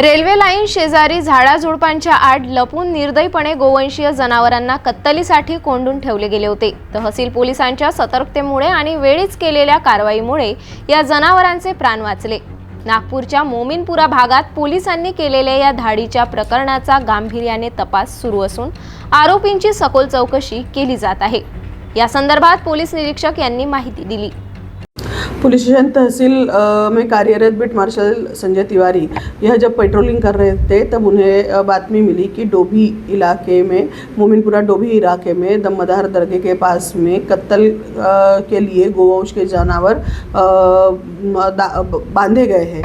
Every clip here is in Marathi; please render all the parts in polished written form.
रेल्वे लाईन शेजारी झाडाझुडपांच्या आड लपून निर्दयीपणे गोवंशीय जनावरांना कत्तलीसाठी कोंडून ठेवले गेले होते। तहसील पोलिसांच्या सतर्कतेमुळे आणि वेळीच केलेल्या कारवाईमुळे या जनावरांचे प्राण वाचले। नागपूरच्या मोमीनपुरा भागात पोलिसांनी केलेल्या या धाडीच्या प्रकरणाचा गांभीर्याने तपास सुरू असून आरोपींची सखोल चौकशी केली जात आहे। या संदर्भात पोलीस निरीक्षक यांनी माहिती दिली। पुलिस स्टेशन तहसील में कार्यरत बिट मार्शल संजय तिवारी यह जब पेट्रोलिंग कर रहे थे तब उन्हें बातमी मिली कि डोभी इलाके में मोमिनपुरा डोभी इलाके में दमदार दरगाह के पास में कत्ल के लिए गोवंश के जानवर बांधे गए हैं।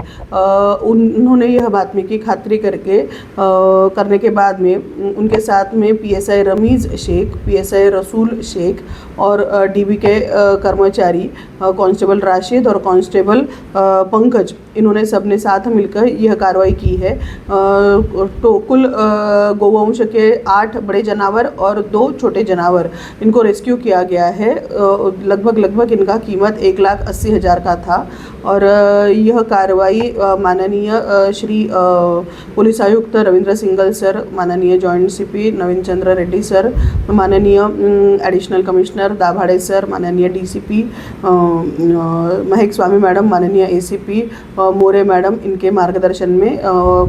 उन्होंने यह बातमी की खातरी करने के बाद में उनके साथ में पीएसआई रमीज़ शेख, पीएसआई रसूल शेख और डीबी के कर्मचारी कांस्टेबल राशिद और कांस्टेबल पंकज, इन्होंने सबने साथ मिलकर यह कार्रवाई की है। कुल गोवंश के 8 बड़े जानवर और 2 छोटे जानवर इनको रेस्क्यू किया गया है। लगभग इनका कीमत 1,80,000 का था। और यह कार्रवाई माननीय श्री पुलिस आयुक्त रविंद्र सिंगल सर, माननीय जॉइंट सीपी नवीन चंद्र रेड्डी सर, माननीय एडिशनल कमिश्नर दाभाडे सर, माननीय डीसीपी महक स्वामी मैडम, माननीय एसीपी मोरे मैडम, इनके मार्गदर्शन में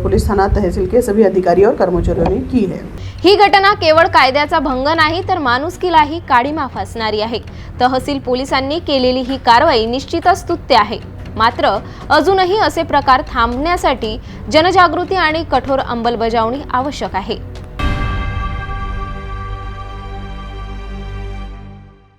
पुलिस थाना तहसील के सभी अधिकारी और कर्मचारियों ने की है। ही घटना केवळ कायद्याचा भंग नाही तर माणुसकीलाही काळीमा फासणारी आहे। तहसील पोलिसांनी केलेली ही कारवाई निश्चितच स्तुत्य आहे। मात्र अजूनही असे प्रकार थांबण्यासाठी जनजागृती आणि कठोर अंमलबजावणी आवश्यक आहे।